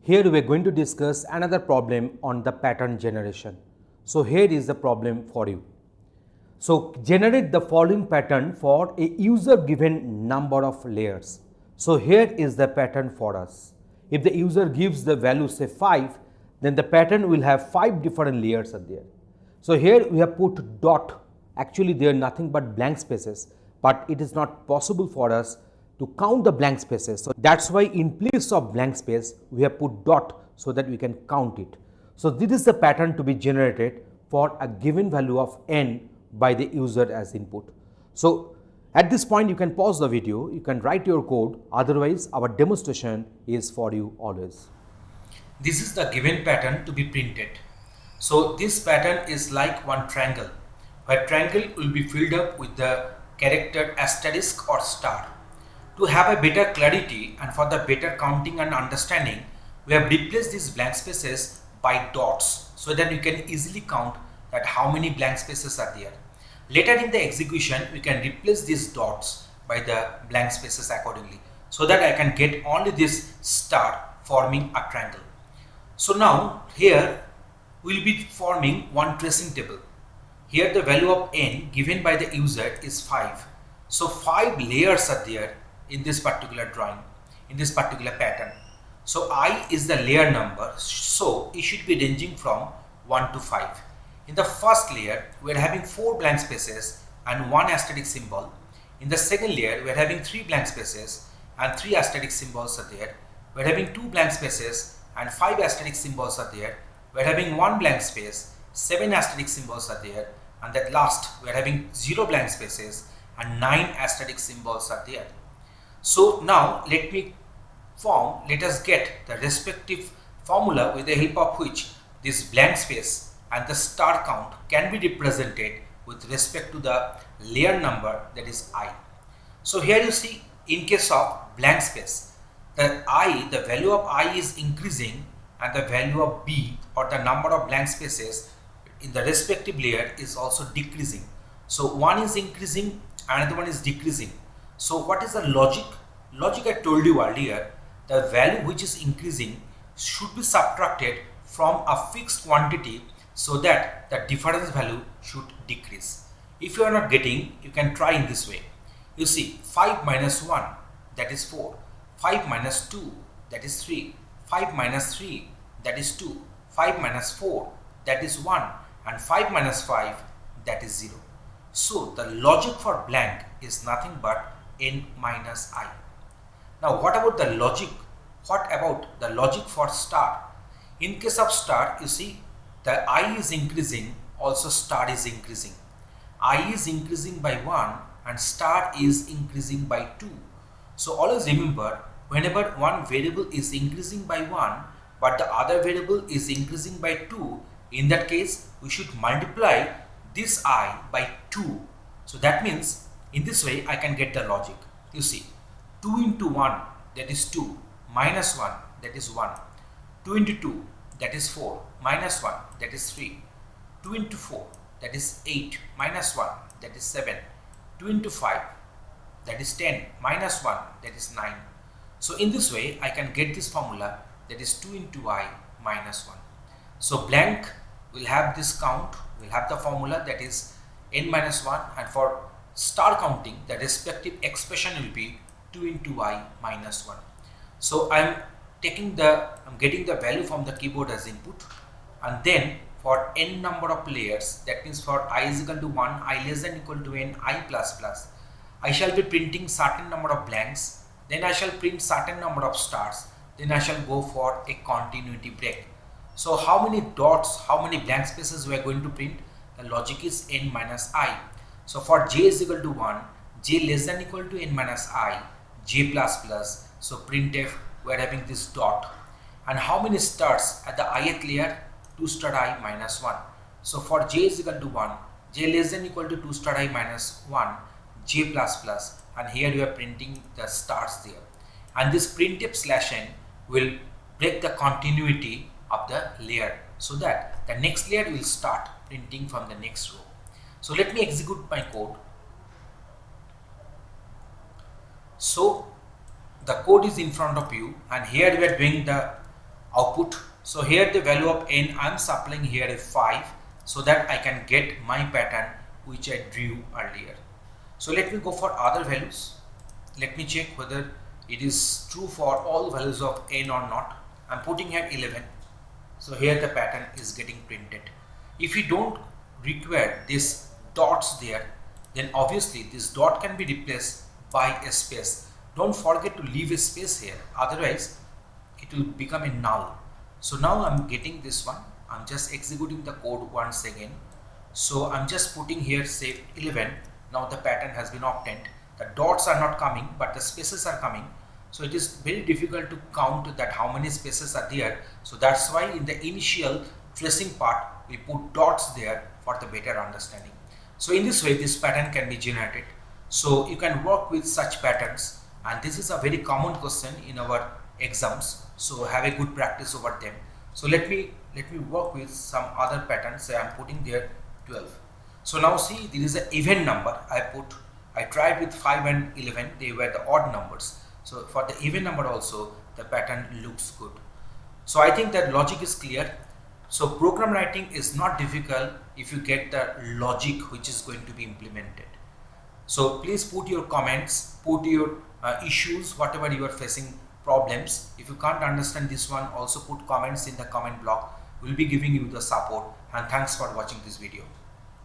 Here we are going to discuss another problem on the pattern generation. So here is the problem for you. So generate the following pattern for a user given number of layers. So here is the pattern for us. If the user gives the value say 5, then the pattern will have 5 different layers are there. So here we have put dot. Actually they are nothing but blank spaces, but it is not possible for us to count the blank spaces. So that's why in place of blank space we have put dot so that we can count it. So this is the pattern to be generated for a given value of n by the user as input. So at this point you can pause the video, you can write your code, otherwise our demonstration is for you always. This is the given pattern to be printed. So this pattern is like one triangle, where triangle will be filled up with the character asterisk or star. To have a better clarity and for the better counting and understanding, we have replaced these blank spaces by dots so that you can easily count that how many blank spaces are there. Later in the execution, we can replace these dots by the blank spaces accordingly so that I can get only this star forming a triangle. So now here we will be forming one tracing table. Here the value of n given by the user is 5. So 5 layers are there in this particular drawing, in this particular pattern. So I is the layer number, so it should be ranging from 1 to 5. In the first layer we are having 4 blank spaces and 1 asterisk symbol. In the second layer we are having 3 blank spaces and 3 asterisk symbols are there. We are having 2 blank spaces and 5 asterisk symbols are there. We are having 1 blank space, 7 asterisk symbols are there, and at last we are having 0 blank spaces and 9 asterisk symbols are there. So now let us get the respective formula with the help of which this blank space and the star count can be represented with respect to the layer number, that is I. So here you see, in case of blank space, the value of I is increasing and the value of B or the number of blank spaces in the respective layer is also decreasing. So one is increasing, another one is decreasing. So what is the logic? Logic I told you earlier, the value which is increasing should be subtracted from a fixed quantity so that the difference value should decrease. If you are not getting, you can try in this way. You see, 5 minus 1, that is 4. 5 minus 2, that is 3. 5 minus 3, that is 2. 5 minus 4, that is 1. And 5 minus 5, that is 0. So the logic for blank is nothing but n minus I. Now what about the logic? What about the logic for star? In case of star, you see, the I is increasing, also star is increasing. I is increasing by 1 and star is increasing by 2. So always remember, whenever one variable is increasing by 1 but the other variable is increasing by 2, in that case we should multiply this I by 2. So that means in this way I can get the logic. You see, 2 into 1, that is 2, minus 1, that is 1. 2 into 2, that is 4, minus 1, that is 3. 2 into 4, that is 8, minus 1, that is 7. 2 into 5, that is 10, minus 1, that is 9. So in this way I can get this formula, that is 2 into I minus 1. So blank will have this count, will have the formula, that is n minus 1, and for star counting the respective expression will be 2 into I minus 1. So I am getting the value from the keyboard as input, and then for n number of layers, that means for I is equal to 1, I less than equal to n, I plus plus, I shall be printing certain number of blanks, then I shall print certain number of stars, then I shall go for a continuity break. So how many dots, how many blank spaces we are going to print? The logic is n minus I. So for j is equal to 1, j less than equal to n minus I, j plus plus, so printf we are having this dot. And how many stars at the ith layer? 2 star I minus 1. So for j is equal to 1, j less than equal to 2 star I minus 1, j plus plus, and here you are printing the stars there. And this printf slash n will break the continuity of the layer so that the next layer will start printing from the next row. So let me execute my code. So the code is in front of you, and here we are doing the output. So here the value of n I am supplying here is 5 so that I can get my pattern which I drew earlier. So let me go for other values. Let me check whether it is true for all values of n or not. I am putting here 11. So here the pattern is getting printed. If you don't require this dots there, then obviously this dot can be replaced by a space. Don't forget to leave a space here, otherwise it will become a null. So now I'm getting this one. I'm just executing the code once again. So I'm just putting here say 11. Now the pattern has been obtained. The dots are not coming, but the spaces are coming. So it is very difficult to count that how many spaces are there. So that's why in the initial tracing part we put dots there for the better understanding. So in this way this pattern can be generated. So you can work with such patterns, and this is a very common question in our exams. So have a good practice over them. So let me work with some other patterns. Say I'm putting there 12. So now see, there is an even number I tried with 5 and 11, they were the odd numbers. So for the even number also the pattern looks good. So I think that logic is clear. So program writing is not difficult if you get the logic which is going to be implemented. So please put your comments, put your issues, whatever you are facing problems. If you can't understand this one, also put comments in the comment block. We'll be giving you the support, and thanks for watching this video.